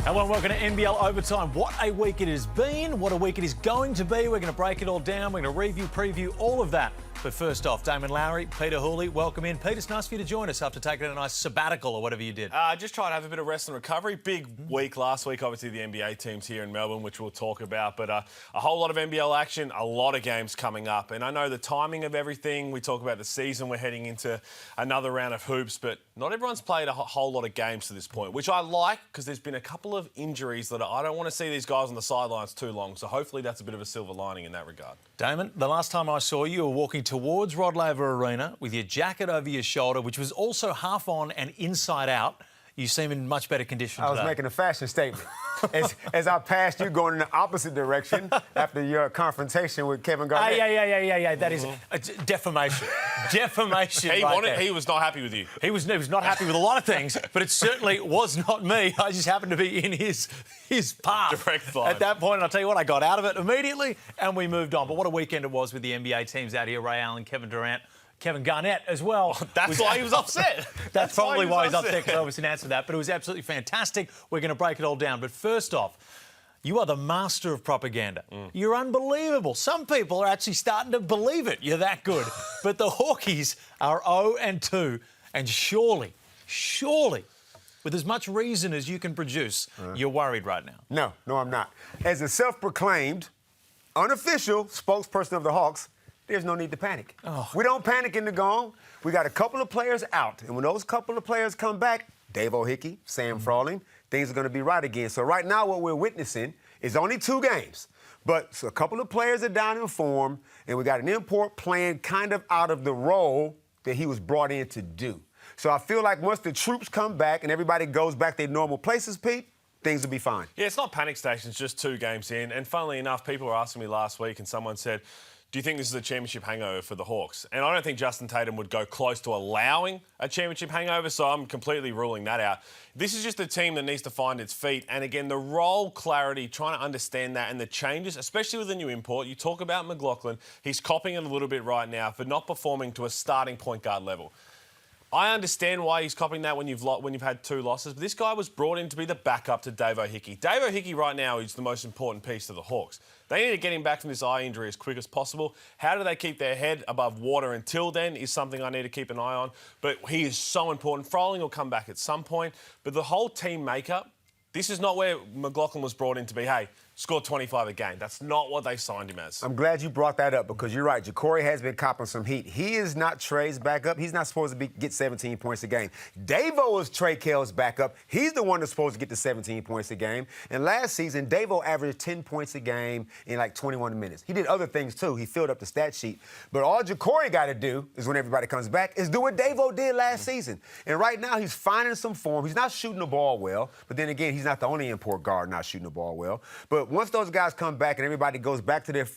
Hello and welcome to NBL Overtime. What a week it has been, what a week it is going to be. We're going to break it all down. We're going to review, preview all of that. But first off, Damon Lowry, Peter Hooley, welcome in. Peter, it's nice for you to join us after taking a nice sabbatical or whatever you did. Just trying to have a bit of rest and recovery. Big week last week, obviously the NBA teams here in Melbourne, which we'll talk about. But a whole lot of NBL action, a lot of games coming up. And I know the timing of everything. We talk about the season. We're heading into another round of hoops. But not everyone's played a whole lot of games to this point, which I like because there's been a couple of injuries that I don't want to see these guys on the sidelines too long. So hopefully that's a bit of a silver lining in that regard. Damon, the last time I saw you, you were walking towards Rod Laver Arena with your jacket over your shoulder, which was also half on and inside out. You seem in much better condition today. I was making a fashion statement. as I passed you going in the opposite direction after your confrontation with Kevin Garnett. Yeah. That is defamation. Defamation. He was not happy with you. He was not happy with a lot of things, but it certainly was not me. I just happened to be in his path. Direct line. At that point, and I'll tell you what, I got out of it immediately and we moved on. But what a weekend it was with the NBA teams out here. Ray Allen, Kevin Durant, Kevin Garnett as well. That's why he was upset. That's probably why he's upset, because I was an answer to that. But it was absolutely fantastic. We're going to break it all down. But first off, you are the master of propaganda. You're unbelievable. Some people are actually starting to believe it. You're that good. But the Hawkies are 0-2. And surely, with as much reason as you can produce, you're worried right now. No, I'm not. As a self-proclaimed, unofficial spokesperson of the Hawks, there's no need to panic. We don't panic in the gong. We got a couple of players out. And when those couple of players come back, Dave O'Hickey, Sam Frawling, things are going to be right again. So right now what we're witnessing is only 2 games. But a couple of players are down in form, and we got an import playing kind of out of the role that he was brought in to do. So I feel like once the troops come back and everybody goes back to their normal places, Pete, things will be fine. Yeah, it's not panic stations, just 2 games in. And funnily enough, people were asking me last week and someone said, do you think this is a championship hangover for the Hawks? And I don't think Justin Tatum would go close to allowing a championship hangover, so I'm completely ruling that out. This is just a team that needs to find its feet. And again, the role clarity, trying to understand that and the changes, especially with the new import. You talk about McLaughlin. He's copying it a little bit right now for not performing to a starting point guard level. I understand why he's copying that when you've had 2 losses, but this guy was brought in to be the backup to Dave O'Hickey. Dave O'Hickey right now is the most important piece to the Hawks. They need to get him back from this eye injury as quick as possible. How do they keep their head above water until then is something I need to keep an eye on. But he is so important. Froling will come back at some point. But the whole team makeup, this is not where McLaughlin was brought in to be, hey, score 25 a game. That's not what they signed him as. I'm glad you brought that up because you're right. Ja'Cory has been copping some heat. He is not Trey's backup. He's not supposed to get 17 points a game. Davo is Trey Kell's backup. He's the one that's supposed to get the 17 points a game. And last season, Davo averaged 10 points a game in like 21 minutes. He did other things too. He filled up the stat sheet. But all Ja'Cory got to do is when everybody comes back is do what Davo did last season. And right now he's finding some form. He's not shooting the ball well. But then again, he's not the only import guard not shooting the ball well. But once those guys come back and everybody goes back to their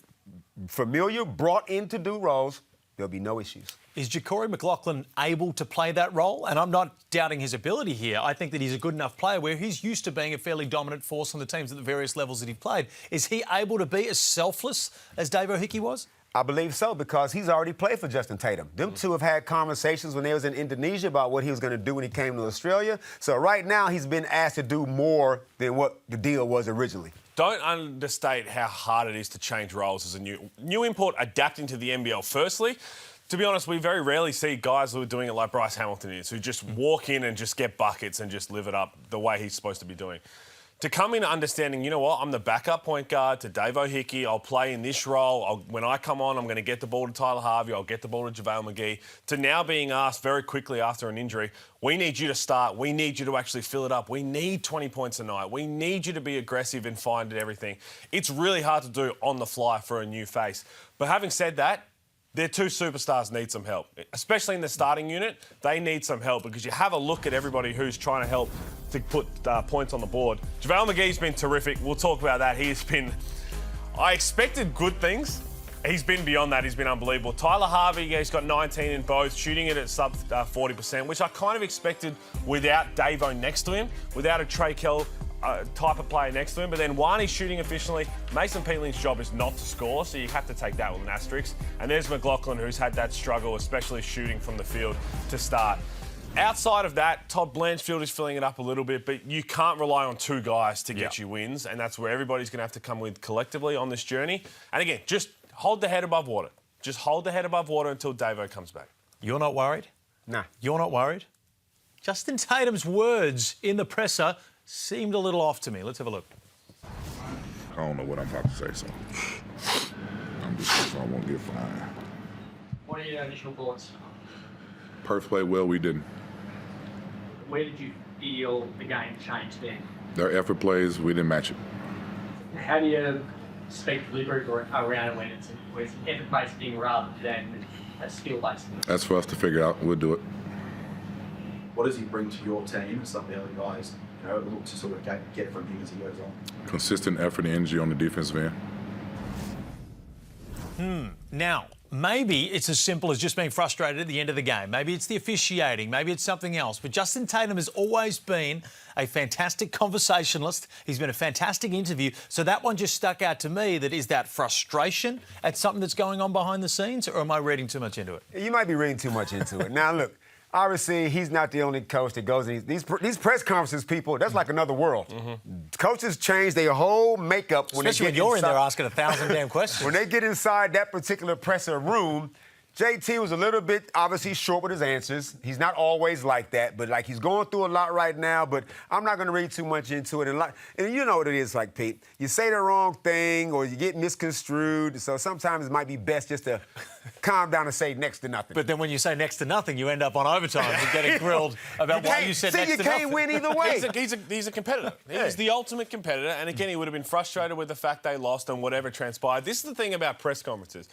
familiar, brought in to do roles, there'll be no issues. Is Ja'Cory McLaughlin able to play that role? And I'm not doubting his ability here. I think that he's a good enough player where he's used to being a fairly dominant force on the teams at the various levels that he played. Is he able to be as selfless as Dave O'Hickey was? I believe so because he's already played for Justin Tatum. Them two have had conversations when they was in Indonesia about what he was going to do when he came to Australia. So right now he's been asked to do more than what the deal was originally. Don't understate how hard it is to change roles as a new import adapting to the NBL. Firstly, to be honest, we very rarely see guys who are doing it like Bryce Hamilton is, who just walk in and just get buckets and just live it up the way he's supposed to be doing. To come in understanding, you know what, I'm the backup point guard to Dave O'Hickey. I'll play in this role. When I come on, I'm going to get the ball to Tyler Harvey. I'll get the ball to Javale McGee. To now being asked very quickly after an injury, we need you to start. We need you to actually fill it up. We need 20 points a night. We need you to be aggressive and find everything. It's really hard to do on the fly for a new face. But having said that, their 2 superstars need some help, especially in the starting unit. They need some help because you have a look at everybody who's trying to help to put points on the board. Javale McGee's been terrific. We'll talk about that. He's been... I expected good things. He's been beyond that. He's been unbelievable. Tyler Harvey, he's got 19 in both, shooting it at sub 40%, which I kind of expected without Davo next to him, without a Trey Kell type of player next to him. But then one, he's shooting efficiently. Mason Peatling's job is not to score, so you have to take that with an asterisk. And there's McLaughlin, who's had that struggle, especially shooting from the field to start. Outside of that, Todd Blanchfield is filling it up a little bit, but you can't rely on two guys to get you wins, and that's where everybody's going to have to come with collectively on this journey. And again, just hold the head above water. Just hold the head above water until Davo comes back. You're not worried? Nah. You're not worried? Justin Tatum's words in the presser seemed a little off to me. Let's have a look. I don't know what I'm about to say, so I'm just so I won't get fined. What are your initial thoughts? Perth played well, we didn't. Where did you feel the game changed then? Their effort plays, we didn't match it. How do you speak to the group around it when it's an effort-based thing rather than a skill-based thing? That's for us to figure out. We'll do it. What does he bring to your team and some of the other guys, look to sort of get from him as he goes on? Consistent effort and energy on the defensive end. Now, maybe it's as simple as just being frustrated at the end of the game. Maybe it's the officiating. Maybe it's something else. But Justin Tatum has always been a fantastic conversationalist. He's been a fantastic interview. So that one just stuck out to me. Is that frustration at something that's going on behind the scenes, or am I reading too much into it? You might be reading too much into it. Now, look, obviously, he's not the only coach that goes in these press conferences, people, that's like another world. Coaches change their whole makeup when Especially they get when you're in inside, there asking 1,000 damn questions. When they get inside that particular presser room, JT was a little bit, obviously, short with his answers. He's not always like that, but, he's going through a lot right now, but I'm not going to read too much into it. And you know what it is like, Pete. You say the wrong thing or you get misconstrued, so sometimes it might be best just to calm down and say next to nothing. But then when you say next to nothing, you end up on overtime and getting grilled about why you said next to nothing. See, you can't win either way. He's a competitor. He's the ultimate competitor. And again, he would have been frustrated with the fact they lost and whatever transpired. This is the thing about press conferences.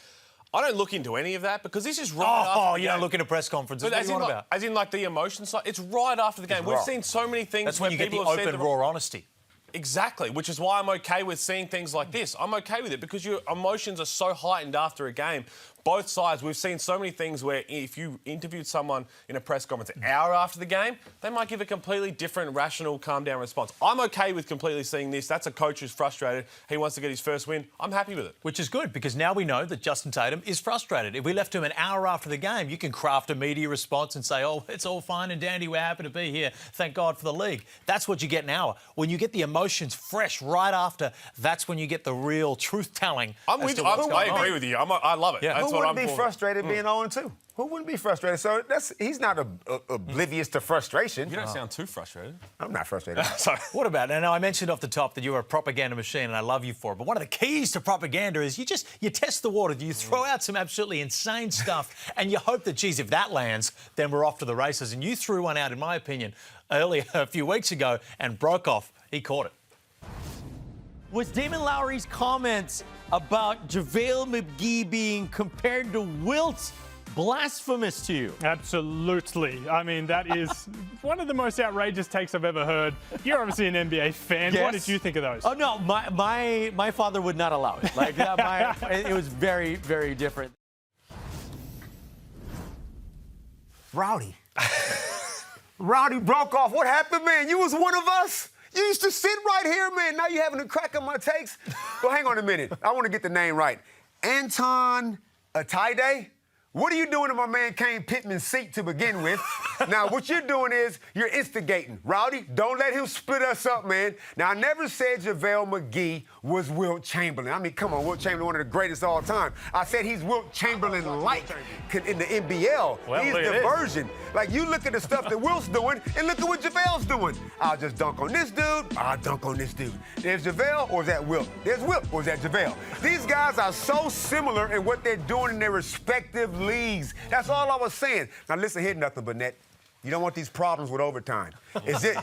I don't look into any of that because this is right after the game. You don't look into press conferences. But what are you on about? As in, the emotion side. It's right after the game. We've seen so many things. That's when you get the open, raw honesty. Exactly, which is why I'm okay with seeing things like this. I'm okay with it because your emotions are so heightened after a game. Both sides, we've seen so many things where if you interviewed someone in a press conference an hour after the game, they might give a completely different, rational, calm-down response. I'm okay with completely seeing this. That's a coach who's frustrated. He wants to get his first win. I'm happy with it. Which is good because now we know that Justin Tatum is frustrated. If we left him an hour after the game, you can craft a media response and say, oh, it's all fine and dandy. We're happy to be here. Thank God for the league. That's what you get an hour. When you get the emotions fresh right after, that's when you get the real truth-telling. I agree with you. I love it. Yeah. That's Who what wouldn't be frustrated being 0-2? Who wouldn't be frustrated? So he's not oblivious to frustration. You don't sound too frustrated. I'm not frustrated. Sorry. What about, and I mentioned off the top that you're a propaganda machine and I love you for it, but one of the keys to propaganda is you test the water, you throw out some absolutely insane stuff and you hope that, geez, if that lands, then we're off to the races. And you threw one out, in my opinion, earlier, a few weeks ago, and broke off. He caught it. Was Damon Lowry's comments about JaVale McGee being compared to Wilt blasphemous to you? Absolutely. I mean, that is one of the most outrageous takes I've ever heard. You're obviously an NBA fan. Yes. What did you think of those? Oh, no, my father would not allow it. It was very, very different. Rowdy. Rowdy broke off. What happened, man? You was one of us. You used to sit right here, man. Now you having a crack on my takes. Well, hang on a minute. I want to get the name right. Anton Ataide? What are you doing to my man Kane Pittman's seat to begin with? Now, what you're doing is you're instigating. Rowdy, don't let him split us up, man. Now, I never said JaVale McGee was Wilt Chamberlain. I mean, come on, Wilt Chamberlain, one of the greatest of all time. I said he's Wilt Chamberlain-like in the NBL. Well, he's the version. Like, you look at the stuff that Wilt's doing and look at what JaVale's doing. I'll just dunk on this dude, I'll dunk on this dude. There's JaVale or is that Wilt? There's Wilt or is that JaVale? These guys are so similar in what they're doing in their respective leagues. That's all I was saying. Now listen here, nothing but net. You don't want these problems with overtime.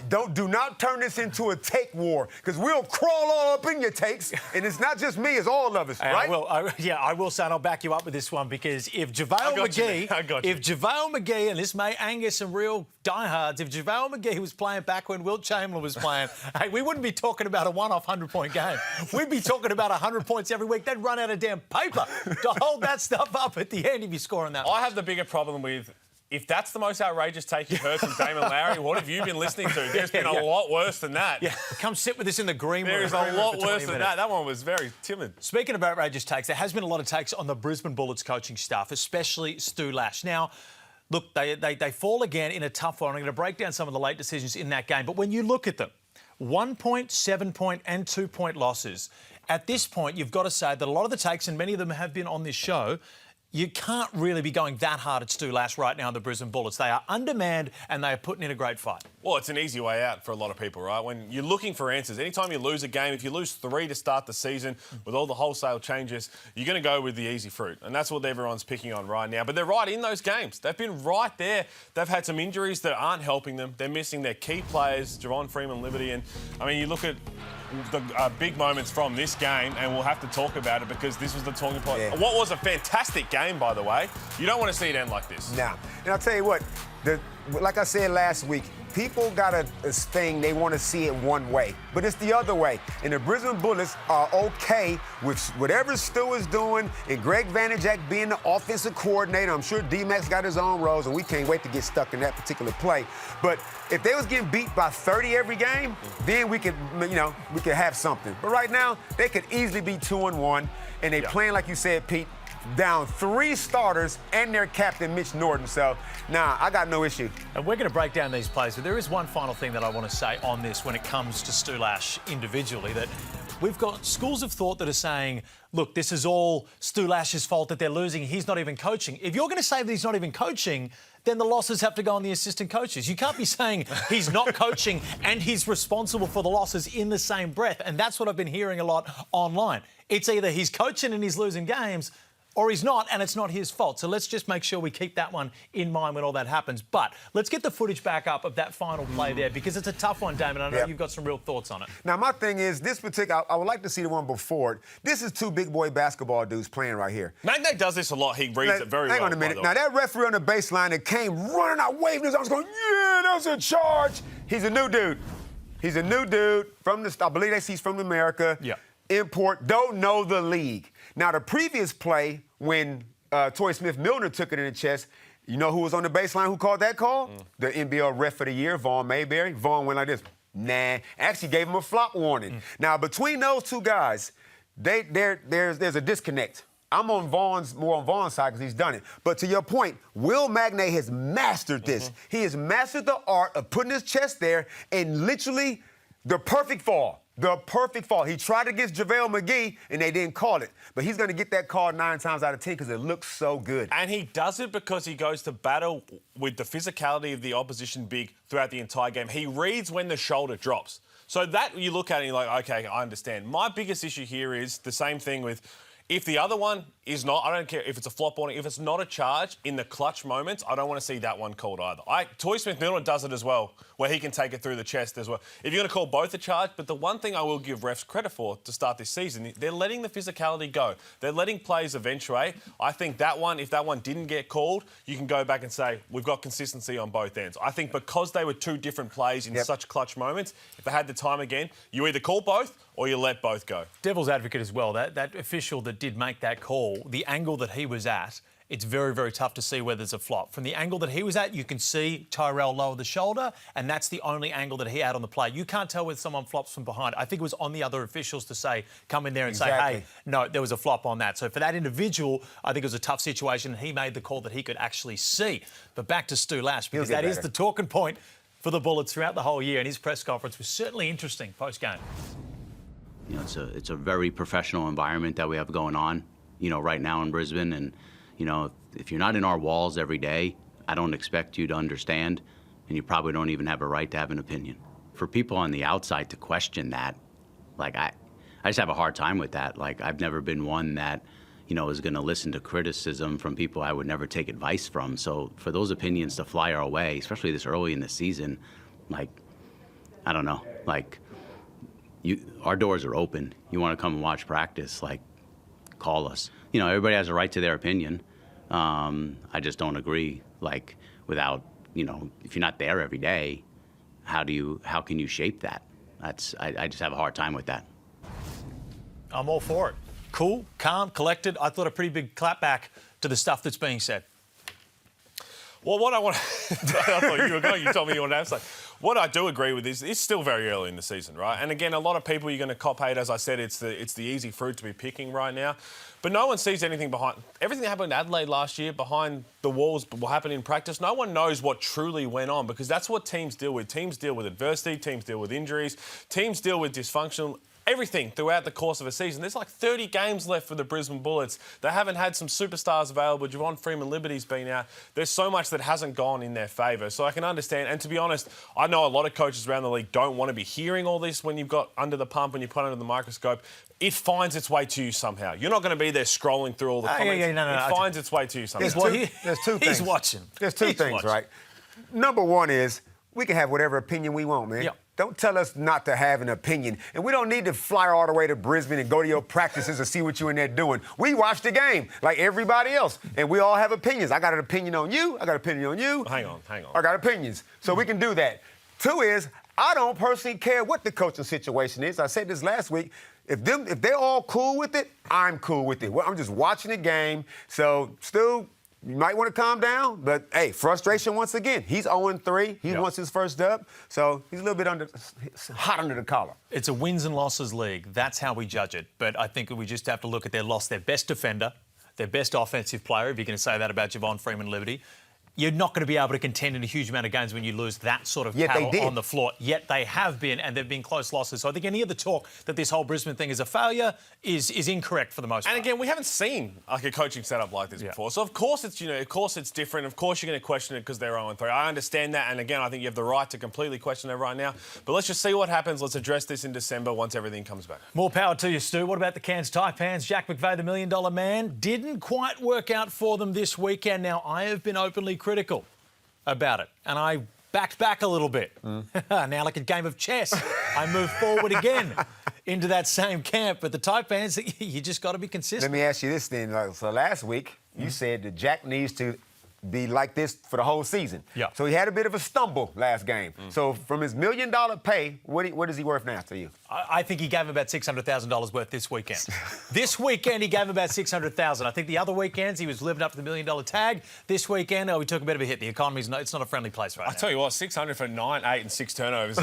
Do not turn this into a take war, because we'll crawl all up in your takes, and it's not just me, it's all of us, right? I will say, and I'll back you up with this one, because if JaVale McGee, and this may anger some real diehards, if JaVale McGee was playing back when Wilt Chamberlain was playing, hey, we wouldn't be talking about a one-off 100-point game. We'd be talking about 100 points every week. They'd run out of damn paper to hold that stuff up at the end if you're scoring that. I have the bigger problem with, if that's the most outrageous take you've heard from Damon Lowry, what have you been listening to? There's been a lot worse than that. Yeah, come sit with us in the green room. There is a lot worse than that. That one was very timid. Speaking of outrageous takes, there has been a lot of takes on the Brisbane Bullets coaching staff, especially Stu Lash. Now, look, they fall again in a tough one. I'm going to break down some of the late decisions in that game. But when you look at them, 1 point, 7 point and 2 point losses, at this point, you've got to say that a lot of the takes, and many of them have been on this show, you can't really be going that hard at Stu Lash right now in the Brisbane Bullets. They are undermanned and they are putting in a great fight. Well, it's an easy way out for a lot of people, right? When you're looking for answers, anytime you lose a game, if you lose 3 to start the season with all the wholesale changes, you're going to go with the easy fruit. And that's what everyone's picking on right now. But they're right in those games. They've been right there. They've had some injuries that aren't helping them. They're missing their key players, Javon Freeman, Liberty. And, I mean, you look at the big moments from this game, and we'll have to talk about it because this was the talking point. Yeah. What was a fantastic game, by the way. You don't want to see it end like this. Nah. And I'll tell you what, like I said last week, people got a thing, they want to see it one way, but it's the other way. And the Brisbane Bullets are okay with whatever Stu is doing and Greg Vanderjagt being the offensive coordinator. I'm sure D-Max got his own roles, and we can't wait to get stuck in that particular play. But if they was getting beat by 30 every game, then we could have something. But right now, they could easily be 2-1, and they playing, like you said, Pete, down 3 starters and their captain, Mitch Norton. So, I got no issue. And we're going to break down these plays, but there is one final thing that I want to say on this when it comes to Stu Lash individually, that we've got schools of thought that are saying, look, this is all Stu Lash's fault that they're losing. He's not even coaching. If you're going to say that he's not even coaching, then the losses have to go on the assistant coaches. You can't be saying he's not coaching and he's responsible for the losses in the same breath. And that's what I've been hearing a lot online. It's either he's coaching and he's losing games, or he's not, and it's not his fault. So let's just make sure we keep that one in mind when all that happens. But let's get the footage back up of that final play there, because it's a tough one, Damon. I know you've got some real thoughts on it. Now, my thing is, this particular, I would like to see the one before it. This is 2 big boy basketball dudes playing right here. Magnay does this a lot. He reads it very well. Hang on a minute. Now, that referee on the baseline that came running out, waving his arms, going, yeah, that's a charge. He's a new dude. He's a new dude from I believe he's from America. Yeah. Import, don't know the league. Now, the previous play, when Torrey Smith-Milner took it in the chest, you know who was on the baseline who called that call? The NBL Ref of the Year, Vaughn Mayberry. Vaughn went like this. Nah. Actually gave him a flop warning. Now, between those 2 guys, there's a disconnect. I'm on more on Vaughn's side because he's done it. But to your point, Will Magnay has mastered this. He has mastered the art of putting his chest there and literally the perfect fall. The perfect fall. He tried against JaVale McGee, and they didn't call it. But he's going to get that call 9 times out of 10 because it looks so good. And he does it because he goes to battle with the physicality of the opposition big throughout the entire game. He reads when the shoulder drops. So that you look at it and you're like, OK, I understand. My biggest issue here is the same thing with if the other one is not, I don't care if it's a flop warning, if it's not a charge in the clutch moments, I don't want to see that one called either. Torrey Smith-Milner does it as well, where he can take it through the chest as well. If you're going to call both a charge, but the one thing I will give refs credit for to start this season, they're letting the physicality go. They're letting plays eventuate. I think that one, if that one didn't get called, you can go back and say, we've got consistency on both ends. I think because they were 2 different plays in such clutch moments, if they had the time again, you either call both or you let both go. Devil's advocate as well, that official that did make that call, the angle that he was at, it's very, very tough to see where there's a flop. From the angle that he was at, you can see Tyrell lower the shoulder, and that's the only angle that he had on the play. You can't tell whether someone flops from behind. I think it was on the other officials to say, come in there and say, hey, no, there was a flop on that. So for that individual, I think it was a tough situation, and he made the call that he could actually see. But back to Stu Lash, because that is the talking point for the Bullets throughout the whole year, and his press conference was certainly interesting post-game. You know, it's a very professional environment that we have going on, you know, right now in Brisbane. And, you know, if you're not in our walls every day, I don't expect you to understand, and you probably don't even have a right to have an opinion. For people on the outside to question that, like, I just have a hard time with that. Like, I've never been one that, you know, is going to listen to criticism from people I would never take advice from. So for those opinions to fly our way, especially this early in the season, like, I don't know, like, our doors are open. You want to come and watch practice, like, call us. You know, everybody has a right to their opinion. I just don't agree, like, without, you know, if you're not there every day, how can you shape that? I just have a hard time with that. I'm all for it. Cool, calm, collected. I thought a pretty big clap back to the stuff that's being said. Well, what I want I thought you were going, you told me you wanted to have something. what I do agree with is it's still very early in the season, right? And again, a lot of people you're going to cop hate. As I said, it's the easy fruit to be picking right now. But no one sees anything behind everything that happened in Adelaide last year, behind the walls, what happened in practice. No one knows what truly went on because that's what teams deal with. Teams deal with adversity, teams deal with injuries, teams deal with dysfunction. Everything throughout the course of a season. There's like 30 games left for the Brisbane Bullets. They haven't had some superstars available. Javon Freeman-Liberty's been out. There's so much that hasn't gone in their favour. So I can understand. And to be honest, I know a lot of coaches around the league don't want to be hearing all this when you've got under the pump, when you put under the microscope. It finds its way to you somehow. You're not going to be there scrolling through all the comments. No. It finds its way to you somehow. There's two things. He's watching. There's two things, right? Number one is we can have whatever opinion we want, man. Yeah. Don't tell us not to have an opinion. And we don't need to fly all the way to Brisbane and go to your practices and see what you're in there doing. We watch the game like everybody else, and we all have opinions. I got an opinion on you. I got an opinion on you. Hang on. I got opinions. So we can do that. Two is, I don't personally care what the coaching situation is. I said this last week. If they're all cool with it, I'm cool with it. Well, I'm just watching the game. So, Stu, you might want to calm down, but hey, frustration once again. He's 0-3. He wants his first dub, so he's a little bit hot under the collar. It's a wins and losses league. That's how we judge it. But I think we just have to look at their best defender, their best offensive player, if you're going to say that about Javon Freeman-Liberty. You're not going to be able to contend in a huge amount of games when you lose that sort of cattle on the floor. Yet they have been, and they've been close losses. So I think any of the talk that this whole Brisbane thing is a failure is incorrect for the most part. And again, we haven't seen like a coaching setup like this before. So of course it's different. Of course you're going to question it because they're 0-3. I understand that, and again, I think you have the right to completely question it right now. But let's just see what happens. Let's address this in December once everything comes back. More power to you, Stu. What about the Cairns Taipans? Jack McVeigh, the $1 million man, didn't quite work out for them this weekend. Now, I have been openly critical about it, and I backed back a little bit. Now, like a game of chess, I move forward again into that same camp. But the Taipans, you just got to be consistent. Let me ask you this then. So last week, you said that Jack needs to be like this for the whole season. Yeah. So he had a bit of a stumble last game. So from his $1 million pay, what is he worth now to you? I think he gave about $600,000 worth this weekend. This weekend, he gave about $600,000. I think the other weekends, he was living up to the $1 million tag. This weekend, we took a bit of a hit. The economy's it's not a friendly place right now. I tell you what, 600 for 9, 8 and 6 turnovers.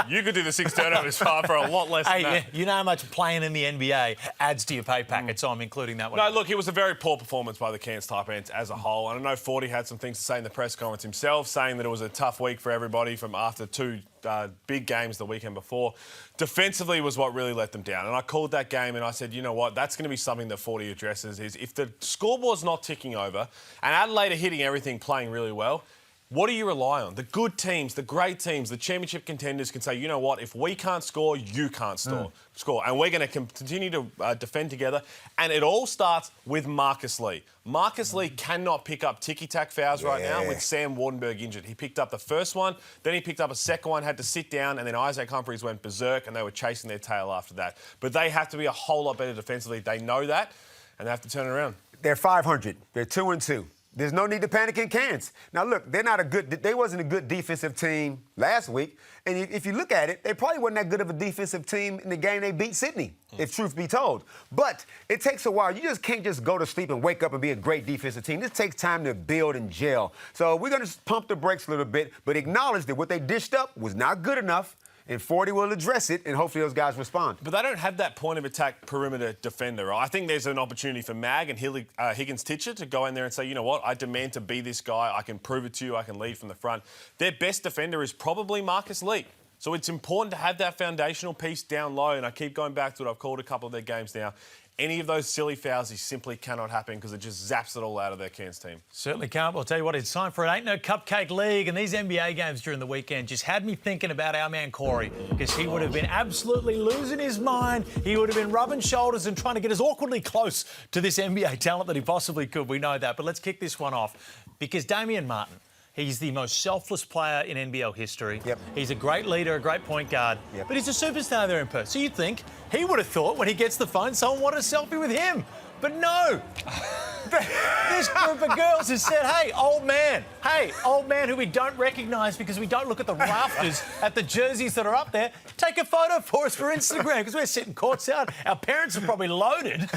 You could do the 6 turnovers for a lot less than that. You know how much playing in the NBA adds to your pay packet, so I'm including that one. No, look, it was a very poor performance by the Cairns Taipans as a whole. And I know Forty had some things to say in the press conference himself, saying that it was a tough week for everybody from after two big games the weekend before. Defensively was what really let them down. And I called that game and I said, you know what, that's going to be something that Forty addresses is if the scoreboard's not ticking over and Adelaide are hitting everything, playing really well, what do you rely on? The good teams, the great teams, the championship contenders can say, you know what, if we can't score, you can't score. And we're going to continue to defend together. And it all starts with Marcus Lee. Marcus Lee cannot pick up ticky-tack fouls right now with Sam Wardenberg injured. He picked up the first one, then he picked up a second one, had to sit down, and then Isaac Humphries went berserk, and they were chasing their tail after that. But they have to be a whole lot better defensively. They know that, and they have to turn it around. They're 500. They're 2-2. There's no need to panic in Cairns. Now, look, they wasn't a good defensive team last week. And if you look at it, they probably wasn't that good of a defensive team in the game they beat Sydney, if truth be told. But it takes a while. You just can't just go to sleep and wake up and be a great defensive team. This takes time to build and gel. So we're going to pump the brakes a little bit, but acknowledge that what they dished up was not good enough. And 40 will address it, and hopefully those guys respond. But they don't have that point of attack perimeter defender. Right? I think there's an opportunity for Mag and Higgins-Titcher to go in there and say, you know what, I demand to be this guy. I can prove it to you. I can lead from the front. Their best defender is probably Marcus Lee. So it's important to have that foundational piece down low, and I keep going back to it. I've called a couple of their games now. Any of those silly fouls, he simply cannot happen because it just zaps it all out of their Cairns team. Certainly can't. I'll tell you what, it's time for It Ain't No Cupcake League, and these NBA games during the weekend just had me thinking about our man Corey, because he would have been absolutely losing his mind. He would have been rubbing shoulders and trying to get as awkwardly close to this NBA talent that he possibly could. We know that. But let's kick this one off, because Damian Martin, he's the most selfless player in NBL history. Yep. He's a great leader, a great point guard. Yep. But he's a superstar there in Perth. So you'd think he would have thought when he gets the phone, someone wanted a selfie with him. But no. This group of girls has said, hey, old man, who we don't recognise because we don't look at the rafters at the jerseys that are up there, take a photo for us for Instagram, because we're sitting courtside. Our parents are probably loaded.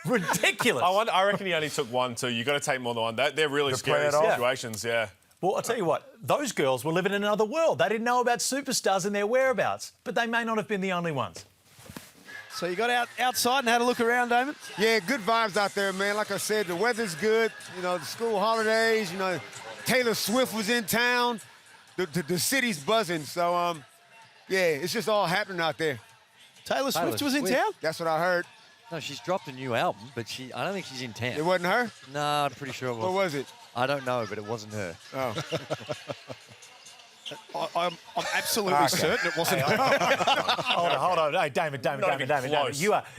Ridiculous. I reckon he only took one, too. You've got to take more than one. They're really scary situations, yeah. Well, I'll tell you what, those girls were living in another world. They didn't know about superstars and their whereabouts, but they may not have been the only ones. So you got outside and had a look around, Damon? Yeah, good vibes out there, man. Like I said, the weather's good. You know, the school holidays, you know, Taylor Swift was in town. The city's buzzing. So, yeah, it's just all happening out there. Taylor Swift was in town? That's what I heard. No, she's dropped a new album, but I don't think she's in town. It wasn't her? No, I'm pretty sure it was. What was it? I don't know, but it wasn't her. Oh. I'm absolutely certain it wasn't her. Hold on. Hey, Damon.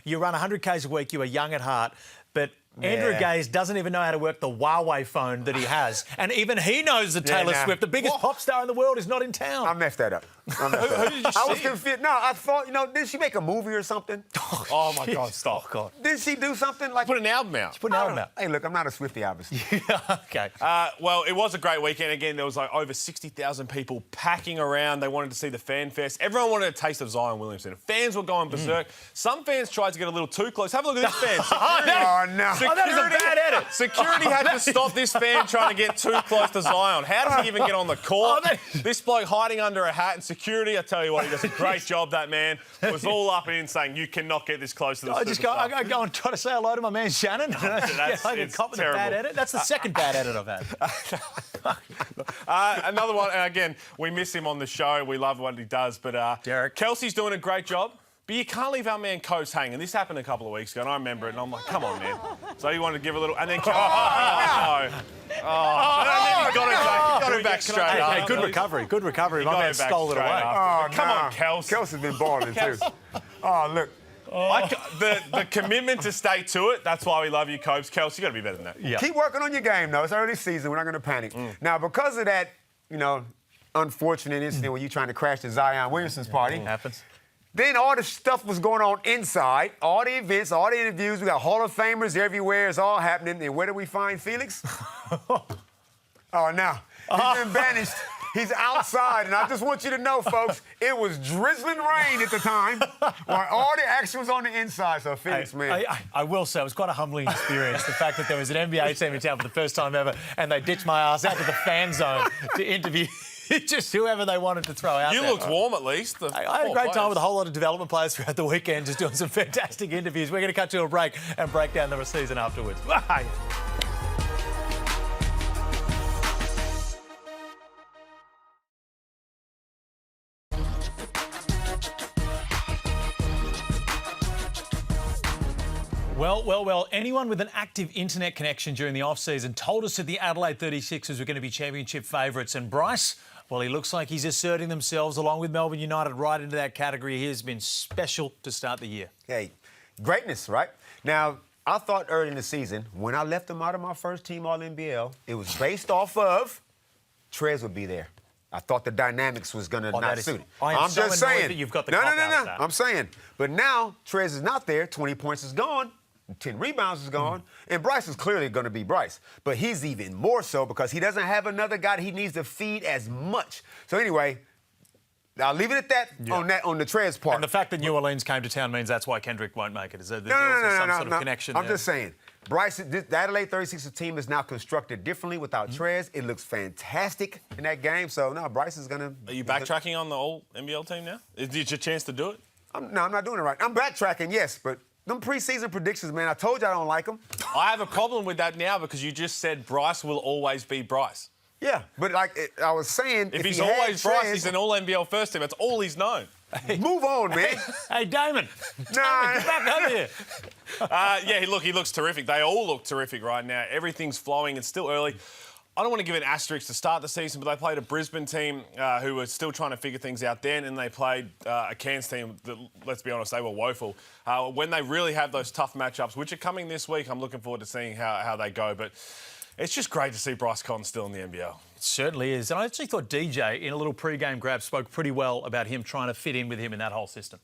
You run 100 Ks a week. You are young at heart, but Andrew Gaze doesn't even know how to work the Huawei phone that he has. And even he knows that Taylor Swift, the biggest pop star in the world, is not in town. I messed that up. Who did you see? I was confused. No, I thought, you know, did she make a movie or something? Oh, my God, stop. Oh, God. Did she do something like... Put an album out. Put an album out. Hey, look, I'm not a Swiftie, obviously. Okay. Well, it was a great weekend. Again, there was like over 60,000 people packing around. They wanted to see the fan fest. Everyone wanted a taste of Zion Williamson. Fans were going berserk. Some fans tried to get a little too close. Have a look at this fan. Oh, no. That is a bad edit. Security had to stop this fan trying to get too close to Zion. How does he even get on the court? This bloke hiding under a hat, and security, I tell you what, he does a great job, that man. Was all up and in saying, you cannot get this close to the superstar. I go and try to say hello to my man Shannon. It's terrible. Bad edit. That's the second bad edit I've had. Another one, and again, we miss him on the show. We love what he does, but Derek. Kelsey's doing a great job. But you can't leave our man Coase hanging. This happened a couple of weeks ago, and I remember it, and I'm like, come on, man. So he wanted to give a little... And then... He got it back straight up. Hey, good recovery. Good recovery. My man stole it away. Come on, Kels. Kels has been balling, too. Oh, look. The commitment to stay to it, that's why we love you, Copes. Kels, you got to be better than that. Yeah. Keep working on your game, though. It's early season. We're not going to panic. Now, because of that, you know, unfortunate incident when you're trying to crash the Zion Williamson's party... Happens. Then all the stuff was going on inside, all the events, all the interviews. We got Hall of Famers everywhere. It's all happening. And where do we find Felix? Now, he's been banished. He's outside. And I just want you to know, folks, it was drizzling rain at the time while all the action was on the inside. So, Felix, man. I will say, it was quite a humbling experience, the fact that there was an NBA team in town for the first time ever, and they ditched my ass out to the fan zone to interview just whoever they wanted to throw out there. You looked warm, at least. I had a great time with a whole lot of development players throughout the weekend, just doing some fantastic interviews. We're going to cut to a break and break down the season afterwards. Bye. Well, anyone with an active internet connection during the off-season told us that the Adelaide 36ers were going to be championship favourites. And Bryce, well, he looks like he's asserting themselves along with Melbourne United right into that category. He has been special to start the year. Hey, greatness, right? Now, I thought early in the season, when I left them out of my first team All-NBL, it was based off of Trez would be there. I thought the dynamics was going to not suit it. I'm just saying. That you've got the no. That. I'm saying. But now Trez is not there. 20 points is gone. 10 rebounds is gone. And Bryce is clearly going to be Bryce. But he's even more so because he doesn't have another guy that he needs to feed as much. So anyway, I'll leave it at that on the Trez part. And the fact that New Orleans came to town means that's why Kendrick won't make it. Is there some sort of connection I'm there? just saying. Bryce, the Adelaide 36ers team is now constructed differently without Trez. It looks fantastic in that game. So, no, Bryce is going to... Are you backtracking on the All-NBL team now? Is it your chance to do it? I'm not doing it right. I'm backtracking, yes, but them preseason predictions, man, I told you I don't like them. I have a problem with that now because you just said Bryce will always be Bryce. Yeah, but like I was saying... If he's always Bryce, he's an All-NBL first team. That's all he's known. Move on, man. Hey, Damon. Get back up here. He looks terrific. They all look terrific right now. Everything's flowing. It's still early. I don't want to give an asterisk to start the season, but they played a Brisbane team who were still trying to figure things out then, and they played a Cairns team that, let's be honest, they were woeful. When they really have those tough matchups, which are coming this week, I'm looking forward to seeing how they go. But it's just great to see Bryce Collins still in the NBL. It certainly is. And I actually thought DJ, in a little pre-game grab, spoke pretty well about him trying to fit in with him in that whole system.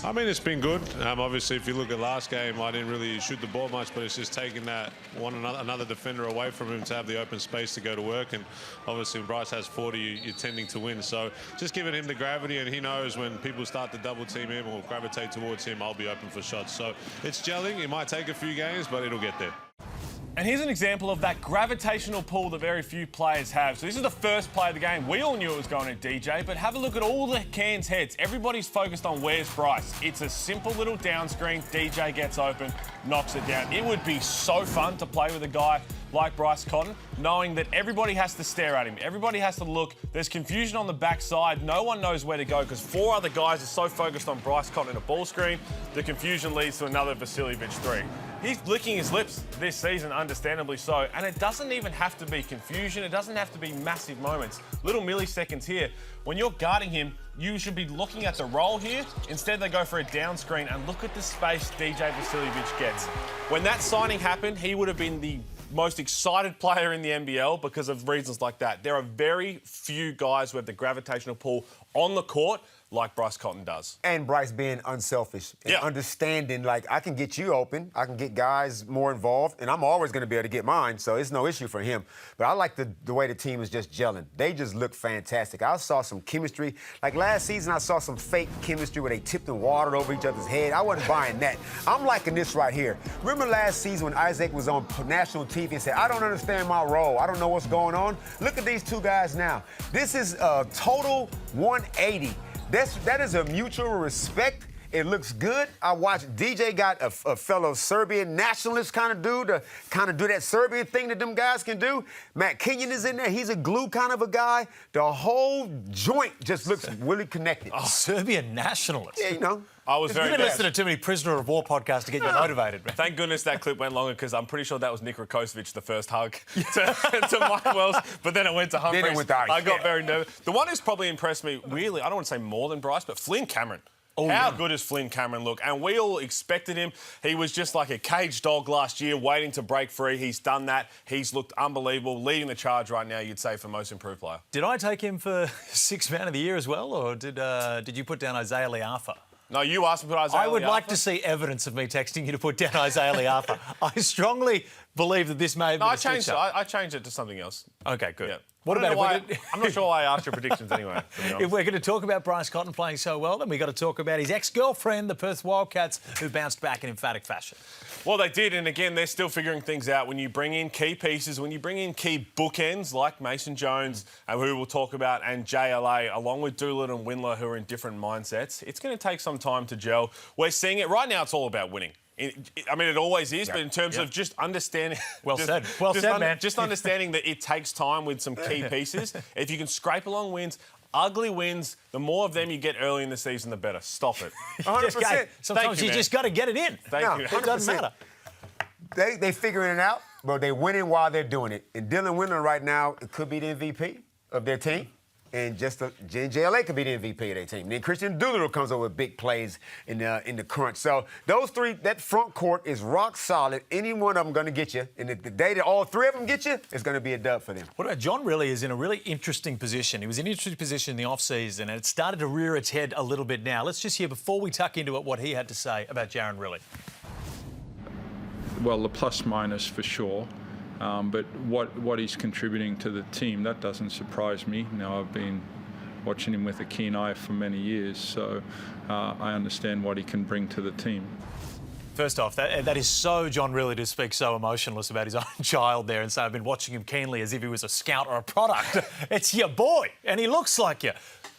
I mean, it's been good. Obviously, if you look at last game, I didn't really shoot the ball much, but it's just taking that another defender away from him to have the open space to go to work. And obviously, when Bryce has 40, you're tending to win. So just giving him the gravity, and he knows when people start to double team him or gravitate towards him, I'll be open for shots. So it's gelling. It might take a few games, but it'll get there. And here's an example of that gravitational pull that very few players have. So this is the first play of the game. We all knew it was going to DJ, but have a look at all the Cairns heads. Everybody's focused on where's Bryce. It's a simple little down screen. DJ gets open, knocks it down. It would be so fun to play with a guy like Bryce Cotton, knowing that everybody has to stare at him. Everybody has to look. There's confusion on the backside. No one knows where to go because 4 other guys are so focused on Bryce Cotton in a ball screen. The confusion leads to another Vasiljevic 3. He's licking his lips this season, understandably so, and it doesn't even have to be confusion. It doesn't have to be massive moments. Little milliseconds here. When you're guarding him, you should be looking at the roll here. Instead, they go for a down screen, and look at the space DJ Vasiljevic gets. When that signing happened, he would have been the most excited player in the NBL because of reasons like that. There are very few guys who have the gravitational pull on the court like Bryce Cotton does. And Bryce being unselfish and understanding, like, I can get you open, I can get guys more involved, and I'm always going to be able to get mine, so it's no issue for him. But I like the way the team is just gelling. They just look fantastic. I saw some chemistry. Like last season, I saw some fake chemistry where they tipped and watered over each other's head. I wasn't buying that. I'm liking this right here. Remember last season when Isaac was on national TV and said, I don't understand my role. I don't know what's going on. Look at these two guys now. This is a total 180. That is a mutual respect. It looks good. I watched DJ got a fellow Serbian nationalist kind of dude to kind of do that Serbian thing that them guys can do. Matt Kenyon is in there. He's a glue kind of a guy. The whole joint just looks really connected. Oh, Serbian nationalist. Yeah, you know. I was very You've been listening to too many Prisoner of War podcasts to get you motivated, man. Thank goodness that clip went longer because I'm pretty sure that was Nick Rakocevic, the first hug to Mike Wells, but then it went to Humphries. Then it went to I got very nervous. The one who's probably impressed me, really, I don't want to say more than Bryce, but Flynn Cameron. How good does Flynn Cameron look? And we all expected him. He was just like a caged dog last year, waiting to break free. He's done that. He's looked unbelievable, leading the charge right now, you'd say, for most improved player. Did I take him for Sixth Man of the Year as well, or did you put down Isaiah Liafa? No, you asked me to put Isaiah I would Liafa. like to see evidence of me texting you to put down Isaiah Liafa. I strongly believe that this may have been I changed it. I changed it to something else. Okay, good. Yeah. What about I'm not sure why I asked your predictions anyway. If we're going to talk about Bryce Cotton playing so well, then we've got to talk about his ex-girlfriend, the Perth Wildcats, who bounced back in emphatic fashion. Well, they did, and again, they're still figuring things out. When you bring in key pieces, when you bring in key bookends like Mason Jones, who we'll talk about, and JLA, along with Doolittle and Windler, who are in different mindsets, it's going to take some time to gel. We're seeing it. Right now, it's all about winning. I mean, it always is, but in terms of just understanding... Well said, man. Just understanding that it takes time with some key pieces. If you can scrape along wins, ugly wins, the more of them you get early in the season, the better. Stop it. 100%. Sometimes you just got to get it in. Thank you. It doesn't matter. They figuring it out, but they're winning while they're doing it. And Dylan Windler right now could be the MVP of their team. And JLA could be the MVP of their team. Then Christian Doolittle comes over with big plays in the crunch. So those three, that front court is rock solid. Any one of them going to get you. And the day that all three of them get you, it's going to be a dub for them. What about Jaron Rillie is in a really interesting position. He was in an interesting position in the off-season, and it started to rear its head a little bit now. Let's just hear, before we tuck into it, what he had to say about Jaron Rillie. Well, the plus-minus for sure. But what he's contributing to the team, that doesn't surprise me. Now, I've been watching him with a keen eye for many years, so I understand what he can bring to the team. First off, that is so John Rillie to speak so emotionless about his own child there and say, I've been watching him keenly as if he was a scout or a product. It's your boy, and he looks like you.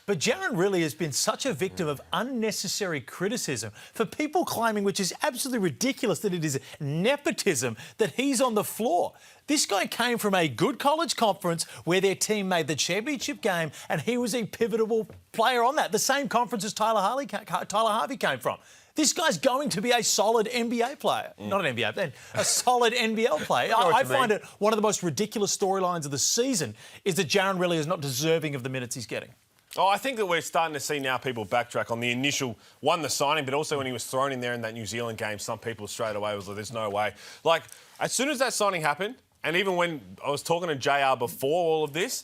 But Jaron Rillie has been such a victim of unnecessary criticism for people claiming, which is absolutely ridiculous, that it is nepotism, that he's on the floor. This guy came from a good college conference where their team made the championship game, and he was a pivotal player on that. The same conference as Tyler Harvey came from. This guy's going to be a solid NBA player. Not an NBA, a solid NBL player. I find it one of the most ridiculous storylines of the season is that Jaron Rillie is not deserving of the minutes he's getting. Oh, I think that we're starting to see now people backtrack on the initial, the signing, but also when he was thrown in there in that New Zealand game, some people straight away was like, there's no way. Like, as soon as that signing happened, and even when I was talking to JR before all of this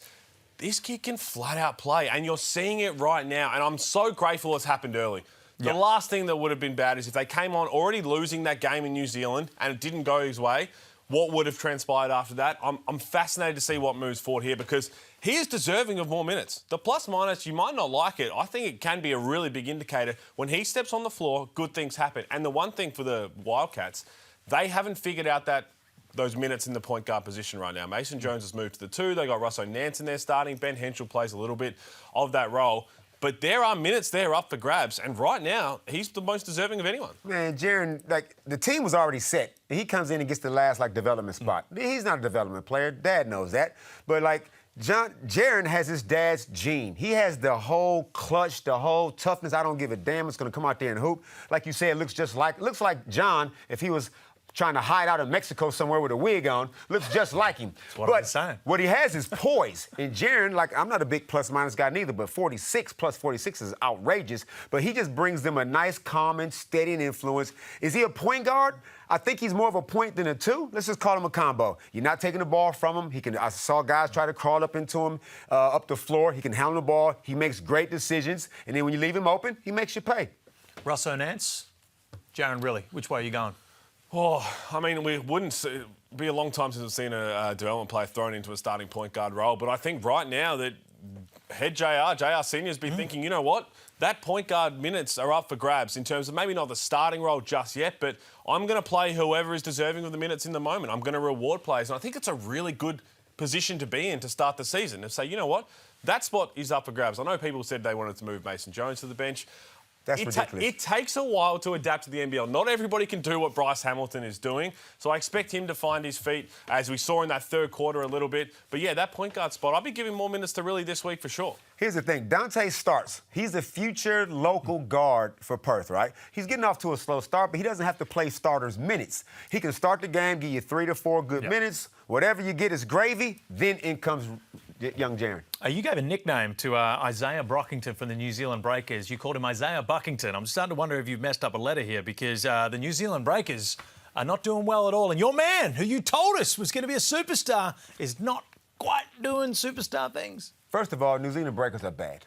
kid can flat out play, and you're seeing it right now, and I'm so grateful it's happened early. The last thing that would have been bad is if they came on already losing that game in New Zealand and it didn't go his way, what would have transpired after that? I'm fascinated to see what moves forward here because he is deserving of more minutes. The plus-minus, you might not like it. I think it can be a really big indicator. When he steps on the floor, good things happen. And the one thing for the Wildcats, they haven't figured out that those minutes in the point guard position right now. Mason Jones has moved to the 2. They got Russo Nance in there starting. Ben Henschel plays a little bit of that role. But there are minutes there up for grabs, and right now, he's the most deserving of anyone. Man, Jaron, the team was already set. He comes in and gets the last, development spot. He's not a development player. Dad knows that. But, Jaron has his dad's gene. He has the whole clutch, the whole toughness. I don't give a damn. It's going to come out there and hoop. Like you said, looks like John if he was trying to hide out in Mexico somewhere with a wig on, looks just like him. That's what I'm saying. What he has is poise. And Jaron, I'm not a big plus-minus guy neither, but 46 plus 46 is outrageous. But he just brings them a nice, calm, and steady influence. Is he a point guard? I think he's more of a point than a 2. Let's just call him a combo. You're not taking the ball from him. I saw guys try to crawl up into him, up the floor. He can handle the ball. He makes great decisions. And then when you leave him open, he makes you pay. Russo Nance, Jaron Rillie, which way are you going? Oh, I mean, we wouldn't be a long time since we've seen a development player thrown into a starting point guard role. But I think right now that head JR Senior's been thinking, you know what? That point guard minutes are up for grabs in terms of maybe not the starting role just yet, but I'm going to play whoever is deserving of the minutes in the moment. I'm going to reward players. And I think it's a really good position to be in to start the season. And say, you know what? That spot is up for grabs. I know people said they wanted to move Mason Jones to the bench. That's ridiculous. It takes a while to adapt to the NBL. Not everybody can do what Bryce Hamilton is doing, so I expect him to find his feet, as we saw in that third quarter a little bit. But, yeah, that point guard spot, I'll be giving more minutes to Rillie this week for sure. Here's the thing. Dante starts. He's the future local guard for Perth, right? He's getting off to a slow start, but he doesn't have to play starters minutes. He can start the game, give you 3 to 4 good minutes. Whatever you get is gravy. Then in comes young Jaron. You gave a nickname to Isaiah Brockington from the New Zealand Breakers. You called him Isaiah Buckington. I'm starting to wonder if you've messed up a letter here because the New Zealand Breakers are not doing well at all. And your man, who you told us was going to be a superstar, is not quite doing superstar things. First of all, New Zealand Breakers are bad.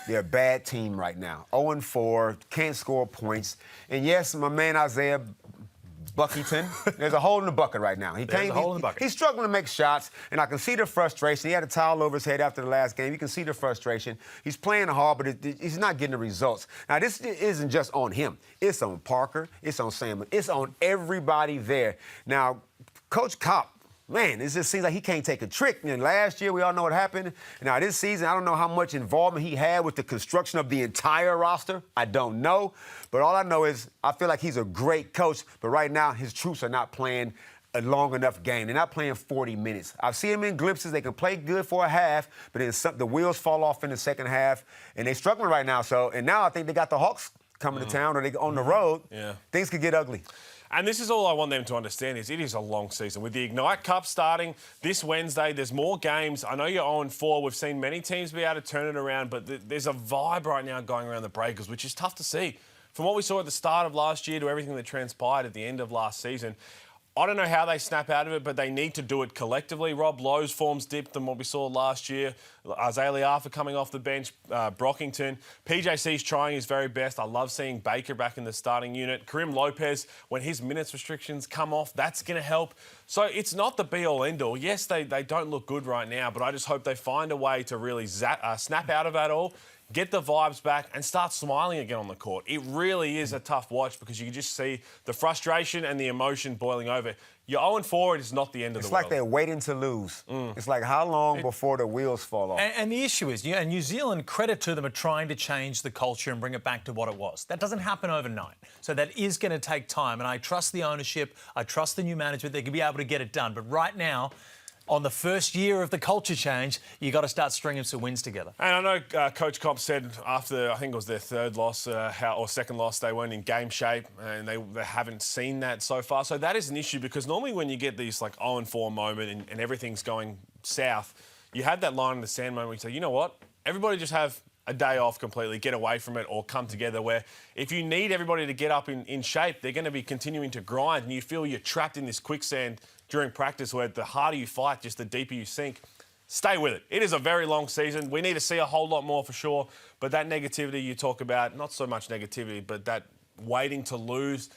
They're a bad team right now. 0-4, can't score points. And yes, my man Isaiah Buckington, there's a hole in the bucket right now. He's struggling to make shots, and I can see the frustration. He had a towel over his head after the last game. You can see the frustration. He's playing hard, but he's not getting the results. Now, this isn't just on him. It's on Parker. It's on Sam. It's on everybody there. Now, Coach Kopp, man, it just seems like he can't take a trick. And last year, we all know what happened. Now, this season, I don't know how much involvement he had with the construction of the entire roster. I don't know. But all I know is I feel like he's a great coach. But right now, his troops are not playing a long enough game. They're not playing 40 minutes. I've seen them in glimpses. They can play good for a half, but then the wheels fall off in the second half. And they're struggling right now. And now I think they got the Hawks coming to town, or they on the road. Yeah. Things could get ugly. And this is all I want them to understand is it is a long season. With the Ignite Cup starting this Wednesday, there's more games. I know you're 0-4. We've seen many teams be able to turn it around, but there's a vibe right now going around the Breakers, which is tough to see. From what we saw at the start of last year to everything that transpired at the end of last season, I don't know how they snap out of it, but they need to do it collectively. Rob Lowe's form's dipped than what we saw last year. Isaiah Liafa coming off the bench, Brockington. PJC's trying his very best. I love seeing Baker back in the starting unit. Karim Lopez, when his minutes restrictions come off, that's going to help. So it's not the be-all, end-all. Yes, they don't look good right now, but I just hope they find a way to really snap out of that all, get the vibes back, and start smiling again on the court. It really is a tough watch because you can just see the frustration and the emotion boiling over. You're 0-4, it is not the end of the world. It's like they're waiting to lose. It's like how long before the wheels fall off? And the issue is, New Zealand, credit to them, are trying to change the culture and bring it back to what it was. That doesn't happen overnight. So that is going to take time. And I trust the ownership. I trust the new management. They could be able to get it done. But right now, on the first year of the culture change, you got to start stringing some wins together. And I know Coach Kopp said after, I think it was their third loss or second loss, they weren't in game shape and they haven't seen that so far. So that is an issue because normally when you get these 0-4 moment and everything's going south, you have that line in the sand moment where you say, you know what, everybody just have a day off completely, get away from it or come together where if you need everybody to get up in shape, they're going to be continuing to grind and you feel you're trapped in this quicksand during practice where the harder you fight, just the deeper you sink. Stay with it. It is a very long season. We need to see a whole lot more for sure. But that negativity you talk about, not so much negativity, but that waiting to lose,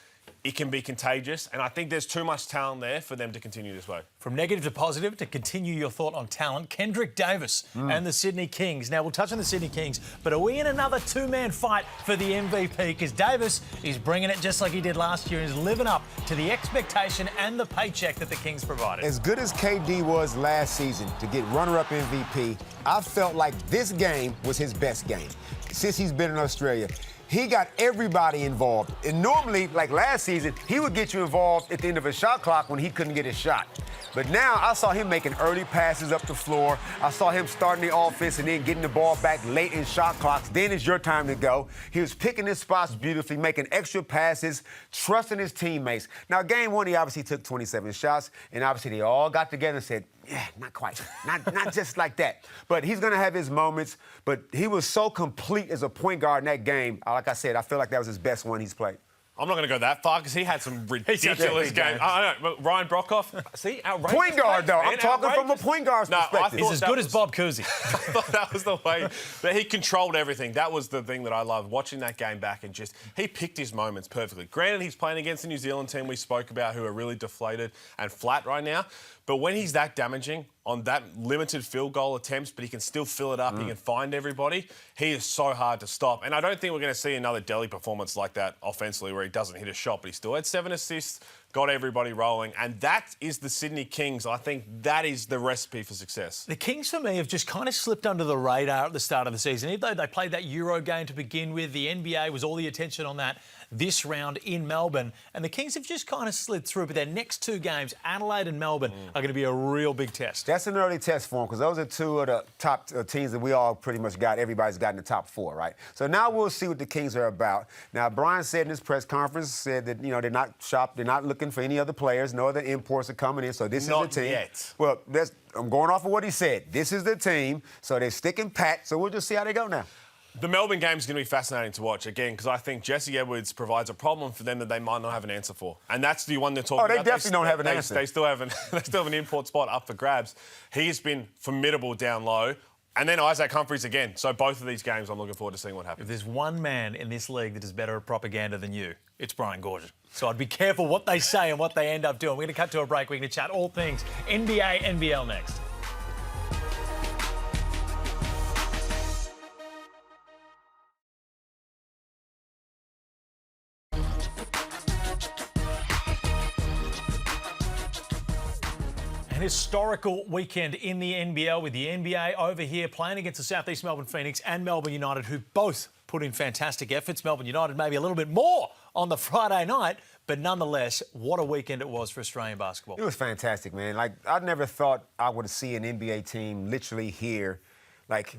it can be contagious, and I think there's too much talent there for them to continue this way. From negative to positive, to continue your thought on talent, Kendrick Davis and the Sydney Kings. Now, we'll touch on the Sydney Kings, but are we in another two-man fight for the MVP? Because Davis is bringing it just like he did last year and is living up to the expectation and the paycheck that the Kings provided. As good as KD was last season to get runner-up MVP, I felt like this game was his best game since he's been in Australia. He got everybody involved. And normally, like last season, he would get you involved at the end of a shot clock when he couldn't get his shot. But now I saw him making early passes up the floor. I saw him starting the offense and then getting the ball back late in shot clocks. Then it's your time to go. He was picking his spots beautifully, making extra passes, trusting his teammates. Now, game one, he obviously took 27 shots, and obviously they all got together and said, yeah, not quite. Not just like that. But he's going to have his moments. But he was so complete as a point guard in that game. Like I said, I feel like that was his best one he's played. I'm not going to go that far because he had some ridiculous games. I know, but Ryan Broekhoff, see, outrageous. Point guard, though. I'm talking from a point guard's perspective. He's as good as Bob Cousy. I thought that was the way that he controlled everything. That was the thing that I loved, watching that game back and just, he picked his moments perfectly. Granted, he's playing against the New Zealand team we spoke about who are really deflated and flat right now. But when he's that damaging on that limited field goal attempts, but he can still fill it up, he can find everybody, he is so hard to stop. And I don't think we're going to see another Delhi performance like that offensively where he doesn't hit a shot, but he still had 7 assists, got everybody rolling. And that is the Sydney Kings. I think that is the recipe for success. The Kings, for me, have just kind of slipped under the radar at the start of the season. Even though they played that Euro game to begin with, the NBA was all the attention on that this round in Melbourne. And the Kings have just kind of slid through. But their next two games, Adelaide and Melbourne, are going to be a real big test. That's an early test for them because those are two of the top teams that we all pretty much got. Everybody's got in the top 4, right? So now we'll see what the Kings are about. Now, Brian said in his press conference, said that, you know, they're not shopped, they're not looking for any other players. No other imports are coming in. So this is the team. Not yet. Well, I'm going off of what he said. This is the team. So they're sticking pat. So we'll just see how they go now. The Melbourne game is going to be fascinating to watch, again, because I think Jesse Edwards provides a problem for them that they might not have an answer for. And that's the one they're talking about. Oh, they definitely don't have an answer. They still have an import spot up for grabs. He has been formidable down low. And then Isaac Humphries again. So both of these games, I'm looking forward to seeing what happens. If there's one man in this league that is better at propaganda than you, it's Brian Goorjian. So I'd be careful what they say and what they end up doing. We're going to cut to a break. We're going to chat all things NBA, NBL next. An historical weekend in the NBL with the NBA over here playing against the South East Melbourne Phoenix and Melbourne United, who both put in fantastic efforts. Melbourne United maybe a little bit more on the Friday night, but nonetheless, what a weekend it was for Australian basketball. It was fantastic, man. Like, I never thought I would see an NBA team literally here, like,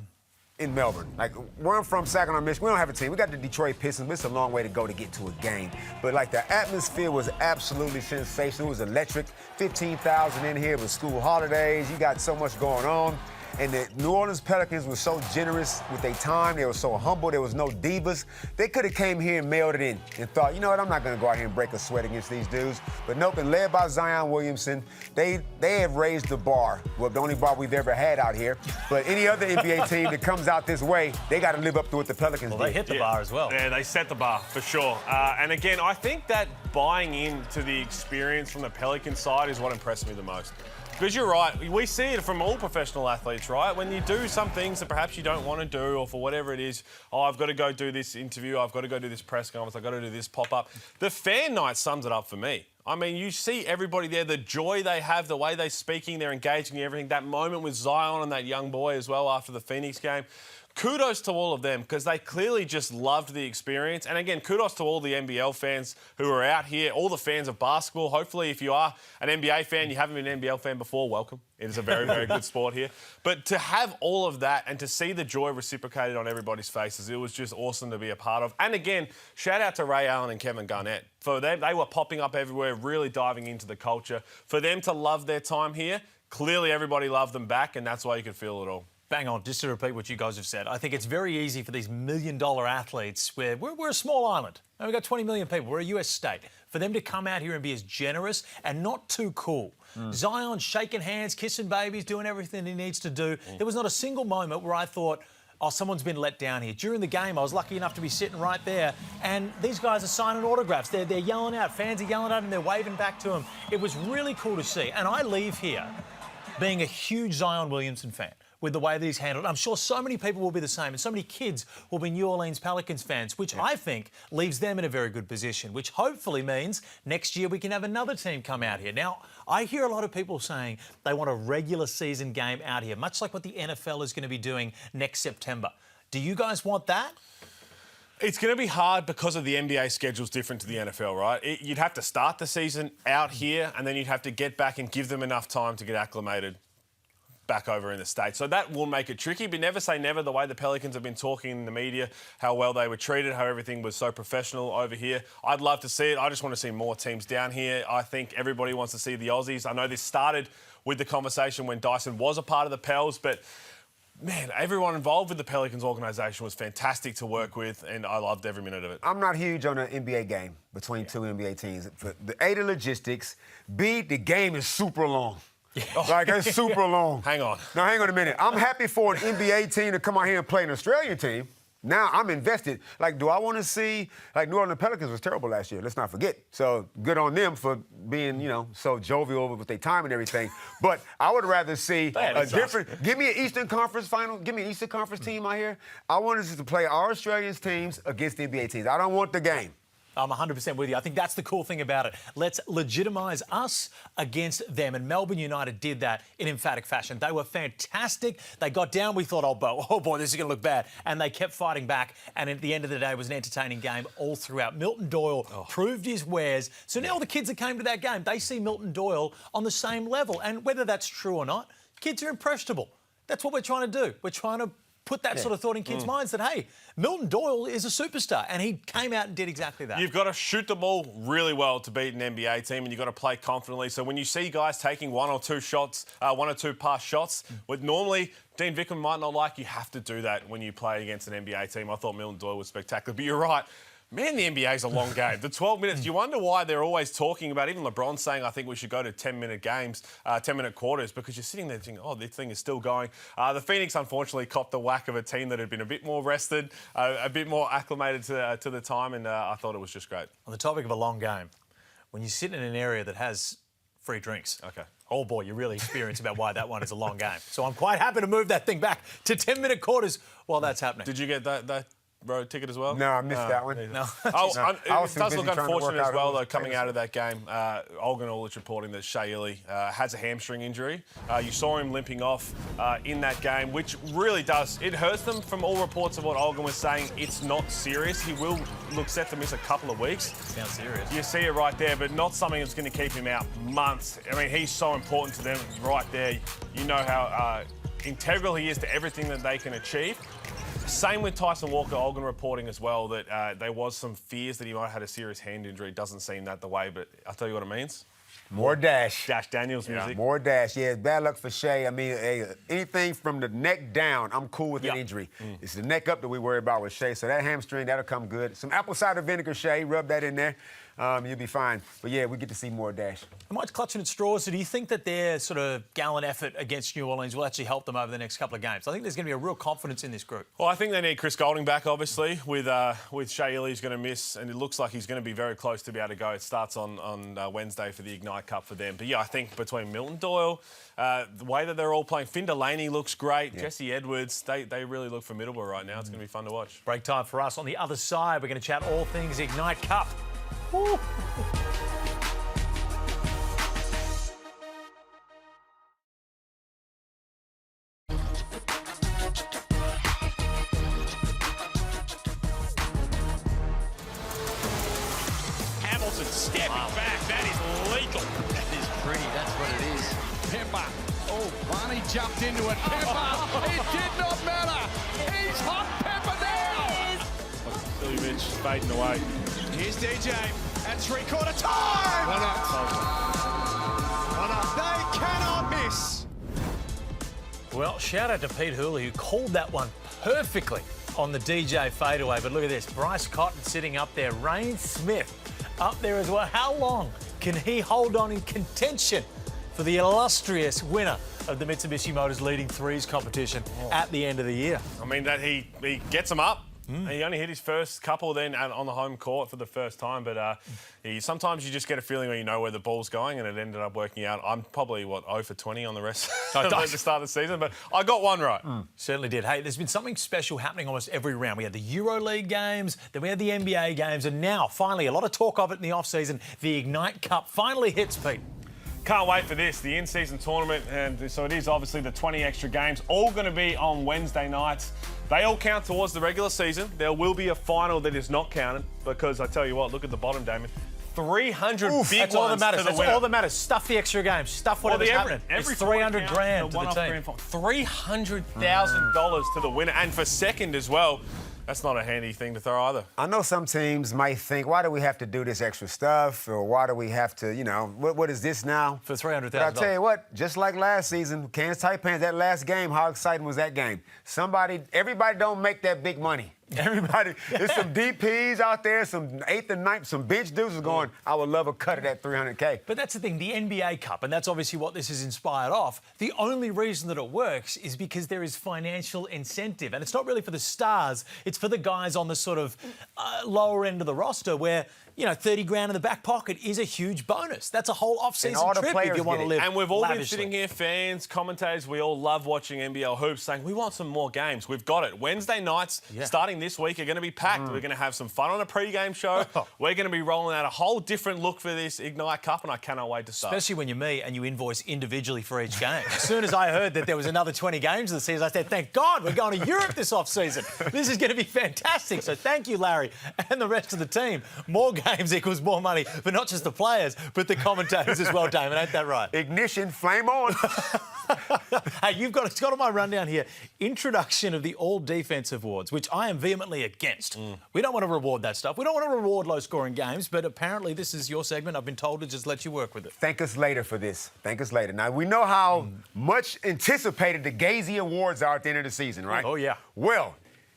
in Melbourne. Like, where I'm from, Saginaw, Michigan, we don't have a team. We got the Detroit Pistons, but it's a long way to go to get to a game. But, like, the atmosphere was absolutely sensational. It was electric. 15,000 in here with school holidays. You got so much going on. And the New Orleans Pelicans were so generous with their time. They were so humble. There was no divas. They could have came here and mailed it in and thought, you know what, I'm not going to go out here and break a sweat against these dudes. But nope, and led by Zion Williamson, they have raised the bar. Well, the only bar we've ever had out here. But any other NBA team that comes out this way, they got to live up to what the Pelicans did. They hit the bar as well. Yeah, they set the bar, for sure. And again, I think that buying into the experience from the Pelican side is what impressed me the most. Because you're right, we see it from all professional athletes, right? When you do some things that perhaps you don't want to do, or for whatever it is, oh, I've got to go do this interview, I've got to go do this press conference, I've got to do this pop-up. The fan night sums it up for me. I mean, you see everybody there, the joy they have, the way they're speaking, they're engaging in everything. That moment with Zion and that young boy as well after the Phoenix game. Kudos to all of them because they clearly just loved the experience. And again, kudos to all the NBL fans who are out here, all the fans of basketball. Hopefully, if you are an NBA fan, you haven't been an NBL fan before, welcome. It is a very, very good sport here. But to have all of that and to see the joy reciprocated on everybody's faces, it was just awesome to be a part of. And again, shout out to Ray Allen and Kevin Garnett. For them, they were popping up everywhere, really diving into the culture. For them to love their time here, clearly everybody loved them back, and that's why you could feel it all. Bang on, just to repeat what you guys have said. I think it's very easy for these million-dollar athletes, where we're a small island, and we've got 20 million people, we're a US state, for them to come out here and be as generous and not too cool. Zion shaking hands, kissing babies, doing everything he needs to do. There was not a single moment where I thought, oh, someone's been let down here. During the game, I was lucky enough to be sitting right there, and these guys are signing autographs. They're yelling out. Fans are yelling at them. They're waving back to them. It was really cool to see. And I leave here being a huge Zion Williamson fan with the way that he's handled. I'm sure so many people will be the same, and so many kids will be New Orleans Pelicans fans, which I think leaves them in a very good position, which hopefully means next year we can have another team come out here. Now, I hear a lot of people saying they want a regular season game out here, much like what the NFL is going to be doing next September. Do you guys want that? It's going to be hard because of the NBA schedule's different to the NFL, right? You'd have to start the season out here, and then you'd have to get back and give them enough time to get acclimated back over in the States. So that will make it tricky, but never say never. The way the Pelicans have been talking in the media, how well they were treated, how everything was so professional over here. I'd love to see it. I just want to see more teams down here. I think everybody wants to see the Aussies. I know this started with the conversation when Dyson was a part of the Pels, but man, everyone involved with the Pelicans organisation was fantastic to work with, and I loved every minute of it. I'm not huge on an NBA game between two NBA teams. For the A, the logistics. B, the game is super long. Like, it's super long. Hang on. Now, hang on a minute. I'm happy for an NBA team to come out here and play an Australian team. Now I'm invested. Like, do I want to see, like, New Orleans Pelicans was terrible last year. Let's not forget. So good on them for being, you know, so jovial with their time and everything. But I would rather see a different. Give me an Eastern Conference final. Give me an Eastern Conference team out here. I want us to play our Australian teams against the NBA teams. I don't want the game. I'm 100% with you. I think that's the cool thing about it. Let's legitimise us against them. And Melbourne United did that in emphatic fashion. They were fantastic. They got down. We thought, oh boy, this is going to look bad. And they kept fighting back. And at the end of the day, it was an entertaining game all throughout. Milton Doyle proved his wares. So now all the kids that came to that game, they see Milton Doyle on the same level. And whether that's true or not, kids are impressionable. That's what we're trying to do. We're trying to put that sort of thought in kids' minds that, hey, Milton Doyle is a superstar, and he came out and did exactly that. You've got to shoot the ball really well to beat an NBA team, and you've got to play confidently. So when you see guys taking one or two pass shots, what normally Dean Vickerman might not like, you have to do that when you play against an NBA team. I thought Milton Doyle was spectacular, but you're right. Man, the NBA's a long game. The 12 minutes, you wonder why they're always talking about, even LeBron saying, I think we should go to 10-minute games, 10-minute quarters, because you're sitting there thinking, oh, this thing is still going. The Phoenix, unfortunately, copped the whack of a team that had been a bit more rested, a bit more acclimated to the time, and I thought it was just great. On the topic of a long game, when you sit in an area that has free drinks, oh boy, you really experience about why that one is a long game. So I'm quite happy to move that thing back to 10-minute quarters while that's happening. Did you get that road ticket as well? No, I missed that one. No. It does look unfortunate as well, though, coming out of that game. Olgun Ulich reporting that Shea Ili has a hamstring injury. You saw him limping off in that game, which really does. It hurts them from all reports of what Olgun was saying. It's not serious. He will look set to miss a couple of weeks. Sounds serious. You see it right there, but not something that's going to keep him out months. I mean, he's so important to them right there. You know how integral he is to everything that they can achieve. Same with Tyson Walker. Olgun reporting as well that there was some fears that he might have had a serious hand injury. Doesn't seem that the way, but I'll tell you what it means. More dash. Dash Daniels music. More dash. Yeah, it's bad luck for Shea. I mean, anything from the neck down, I'm cool with an injury. It's the neck up that we worry about with Shea. So that hamstring, that'll come good. Some apple cider vinegar, Shea, rub that in there. You'll be fine. But yeah, we get to see more dash. Am I clutching at straws? So do you think that their sort of gallant effort against New Orleans will actually help them over the next couple of games? I think there's going to be a real confidence in this group. Well, I think they need Chris Golding back, obviously, with Shea Ili he's going to miss, and it looks like he's going to be very close to be able to go. It starts on Wednesday for the Ignite Cup for them. But yeah, I think between Milton Doyle, the way that they're all playing, Finn Delaney looks great, Jesse Edwards, they really look formidable right now. It's going to be fun to watch. Break time for us. On the other side, we're going to chat all things Ignite Cup. Woo. Hamilton stepping back. That is lethal. That is pretty. That's what it is. Pepper. Oh, Barney jumped into it. Pepper. It did not matter. He's hot pepper now. Billy Mitch fading away. Here's DJ at three-quarter time. Why not? They cannot miss. Well, shout out to Pete Hooley, who called that one perfectly on the DJ fadeaway. But look at this. Bryce Cotton sitting up there. Rain Smith up there as well. How long can he hold on in contention for the illustrious winner of the Mitsubishi Motors leading threes competition at the end of the year. I mean, that he gets them up. He only hit his first couple then on the home court for the first time, but sometimes you just get a feeling when you know where the ball's going, and it ended up working out. I'm probably, 0 for 20 on the rest at the start of the season, but I got one right. Certainly did. Hey, there's been something special happening almost every round. We had the EuroLeague games, then we had the NBA games, and now, finally, a lot of talk of it in the off-season, the Ignite Cup finally hits, Pete. Can't wait for this, the in-season tournament, and so it is obviously the 20 extra games, all going to be on Wednesday nights. They all count towards the regular season. There will be a final that is not counted because I tell you what, look at the bottom, Damon. 300 big that's all that ones matters. to the That's winner. all that matters. Stuff the extra games. Stuff whatever's happening. Every it's 300 grand to the team. $300,000 to the winner, and for second as well. That's not a handy thing to throw either. I know some teams might think, why do we have to do this extra stuff? Or why do we have to, what is this now? For $300,000. But I'll tell you what, just like last season, Cairns Taipans, that last game, how exciting was that game? Everybody don't make that big money. Everybody, there's some DPs out there, some 8th and 9th, some bench dudes are going, I would love a cut of that $300K. But that's the thing, the NBA Cup, and that's obviously what this is inspired off. The only reason that it works is because there is financial incentive. And it's not really for the stars, it's for the guys on the sort of lower end of the roster where, 30 grand in the back pocket is a huge bonus. That's a whole off-season trip if you want to live And we've all been lavishly. sitting here, fans, commentators, we all love watching NBL hoops, saying we want some more games. We've got it. Wednesday nights, starting this week, are going to be packed. We're going to have some fun on a pre-game show. We're going to be rolling out a whole different look for this Ignite Cup, and I cannot wait to start. Especially when you're me and you invoice individually for each game. As soon as I heard that there was another 20 games of the season, I said, thank God we're going to Europe this off-season. This is going to be fantastic. So thank you, Larry, and the rest of the team. More games equals more money for not just the players, but the commentators as well, Damon. Ain't that right? Ignition, flame on. Hey, it's got on my rundown here, introduction of the all-defensive awards, which I am vehemently against. We don't want to reward that stuff. We don't want to reward low-scoring games, but apparently this is your segment. I've been told to just let you work with it. Thank us later for this. Thank us later. Now, we know how much anticipated the Gazy Awards are at the end of the season, right? Oh, yeah. Well,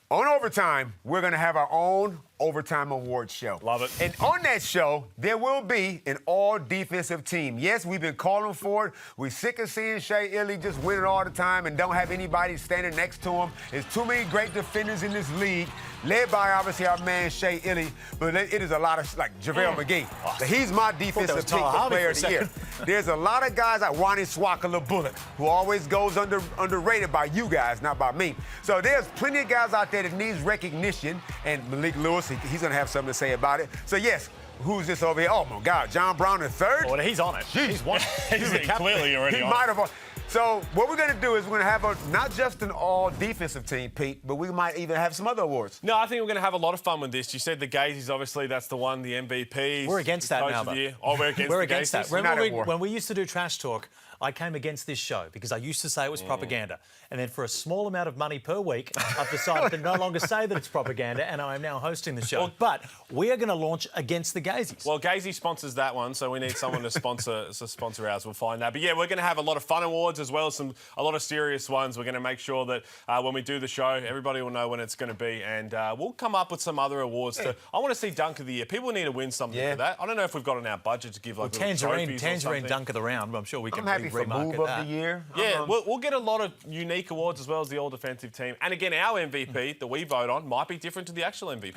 on Overtime, we're going to have our own Overtime Awards show. Love it. And on that show, there will be an all-defensive team. Yes, we've been calling for it. We're sick of seeing Shea Illy just winning all the time and don't have anybody standing next to him. There's too many great defenders in this league, led by, obviously, our man Shea Illy. But it is a lot of, like, Javale McGee. He's my defensive pick for player of the year. There's a lot of guys like Wani Swakala Bullet, who always goes underrated by you guys, not by me. So there's plenty of guys out there that needs recognition, and Malik Lewis, he's going to have something to say about it. So, yes, who's this over here? Oh, my God, John Brown III? Oh, he's on it. Jeez. He's won it. He's clearly already He on might it. have. So what we're going to do is we're going to have not just an all-defensive team, Pete, but we might even have some other awards. No, I think we're going to have a lot of fun with this. You said the Gazies, obviously, that's the one, the MVP. We're against that now, though. Oh, we're against We're the against that. Gazies? Remember when we used to do Trash Talk, I came against this show because I used to say it was propaganda. And then for a small amount of money per week, I've decided to no longer say that it's propaganda, and I am now hosting the show. But we are going to launch against the Gazies. Well, Gazy sponsors that one, so we need someone to sponsor ours. We'll find that. But yeah, we're going to have a lot of fun awards as well as a lot of serious ones. We're going to make sure that when we do the show, everybody will know when it's going to be, and we'll come up with some other awards. I want to see Dunk of the Year. People need to win something for that. I don't know if we've got in our budget to give like little trophies or something. Dunk of the round, but I'm sure we can I'm happy for remarket Move that. of the Year. Yeah, we'll get a lot of unique awards as well as the all-defensive team. And again, our MVP that we vote on might be different to the actual MVP.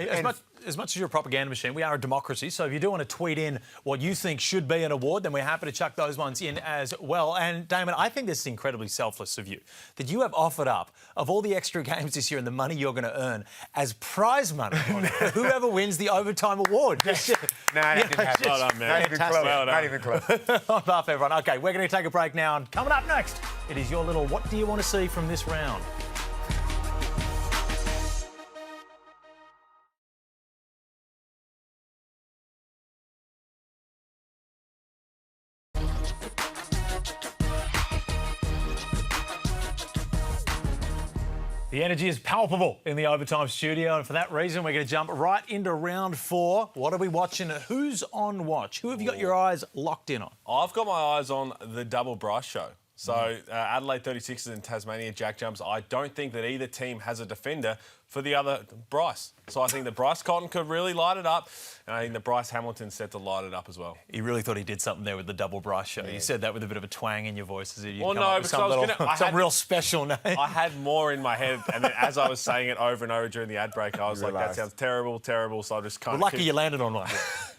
As much as you're a propaganda machine, we are a democracy. So if you do want to tweet in what you think should be an award, then we're happy to chuck those ones in as well. And Damon, I think this is incredibly selfless of you, that you have offered up, of all the extra games this year and the money you're going to earn, as prize money for whoever wins the Overtime Award. Nah, that didn't happen. Well done, man. Not even close. Not even close. On behalf of everyone. Okay, we're going to take a break now. And coming up next, it is your little what do you want to see from this round? The energy is palpable in the Overtime studio, and for that reason, we're going to jump right into round 4. What are we watching? Who's on watch? Who have you got your eyes locked in on? I've got my eyes on the Double Bryce show. So Adelaide 36ers and Tasmania Jack Jumps. I don't think that either team has a defender for the other, Bryce. So I think that Bryce Cotton could really light it up, and I think that Bryce Hamilton's set to light it up as well. You really thought he did something there with the double Bryce show. Yeah. You said that with a bit of a twang in your voice. Well, no, because I was some real special name. I had more in my head, and then as I was saying it over and over during the ad break, I was like, that sounds terrible, terrible. So I just kind of... Lucky you landed on one.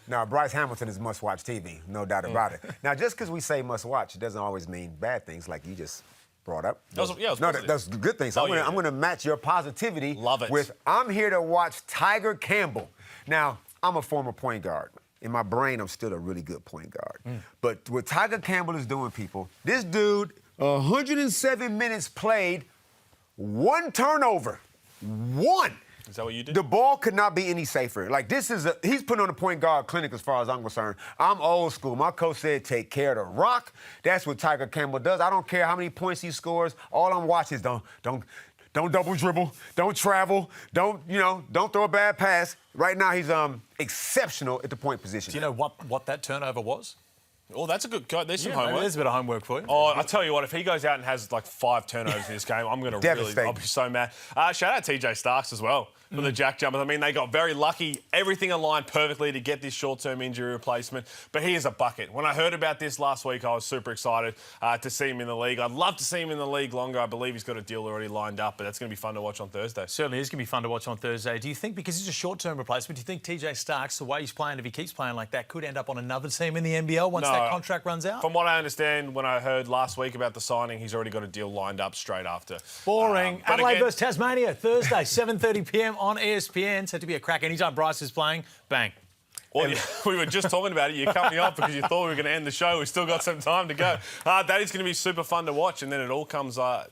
Now, Bryce Hamilton is must-watch TV, no doubt about it. Now, just because we say must-watch, it doesn't always mean bad things like you just brought up. That's good things. I'm going to match your positivity with I'm here to watch Tiger Campbell. Now, I'm a former point guard. In my brain, I'm still a really good point guard. But what Tiger Campbell is doing, people, this dude, 107 minutes played, 1 turnover. 1. Is that what you did? The ball could not be any safer. Like, he's putting on a point guard clinic as far as I'm concerned. I'm old school. My coach said take care of the rock. That's what Tiger Campbell does. I don't care how many points he scores. All I'm watching is don't double dribble, don't travel, don't throw a bad pass. Right now, he's exceptional at the point position. Do you know what that turnover was? Oh, that's a good go. There's some homework. There's a bit of homework for you. Oh, I tell you what, if he goes out and has like 5 turnovers in this game, I'm going to I'll be so mad. Shout out TJ Starks as well for the Jack Jumpers. I mean, they got very lucky. Everything aligned perfectly to get this short-term injury replacement. But he is a bucket. When I heard about this last week, I was super excited to see him in the league. I'd love to see him in the league longer. I believe he's got a deal already lined up, but that's going to be fun to watch on Thursday. Certainly is going to be fun to watch on Thursday. Do you think, because he's a short-term replacement, do you think TJ Starks, the way he's playing, if he keeps playing like that, could end up on another team in the NBL once that contract runs out? From what I understand, when I heard last week about the signing, he's already got a deal lined up straight after. Boring. Adelaide versus Tasmania, Thursday, 7:30 p.m. on ESPN. Said to be a crack. Anytime Bryce is playing, bang. Well, we were just talking about it. You cut me off because you thought we were going to end the show. We've still got some time to go. That is going to be super fun to watch, and then it all comes to a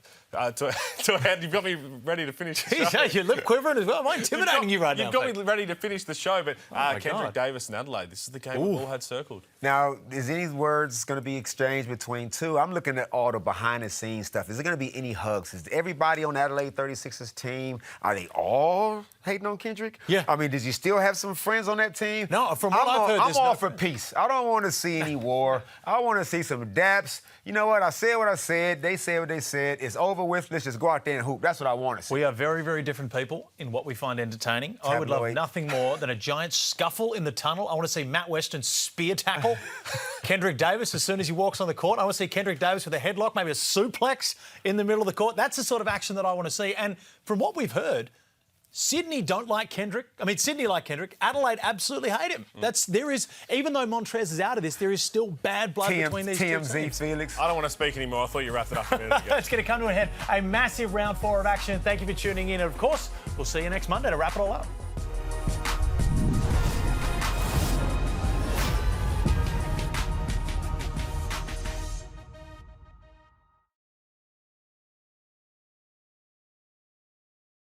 end. You've got me ready to finish the show. Your lip quivering as well. Am I intimidating you right now? You've got me ready to finish the show, but Kendrick Davis and Adelaide, this is the game we've all had circled. Now, is any words going to be exchanged between two? I'm looking at all the behind-the-scenes stuff. Is there going to be any hugs? Is everybody on Adelaide 36ers team, are they all hating on Kendrick? Yeah. I mean, does you still have some friends on that team? No, from what I've heard, I'm all for peace. I don't want to see any war. I want to see some daps. You know what? I said what I said. They said what they said. It's over with. Let's just go out there and hoop. That's what I want to see. We are very, very different people in what we find entertaining. I would love nothing more than a giant scuffle in the tunnel. I want to see Matt Weston spear tackle Kendrick Davis as soon as he walks on the court. I want to see Kendrick Davis with a headlock, maybe a suplex in the middle of the court. That's the sort of action that I want to see. And from what we've heard, Sydney don't like Kendrick. I mean, Sydney like Kendrick. Adelaide absolutely hate him. Even though Montrez is out of this, there is still bad blood between these two teams. TMZ, Felix. I don't want to speak anymore. I thought you wrapped it up a minute ago. It's going to come to an end. A massive round 4 of action. Thank you for tuning in. And, of course, we'll see you next Monday to wrap it all up.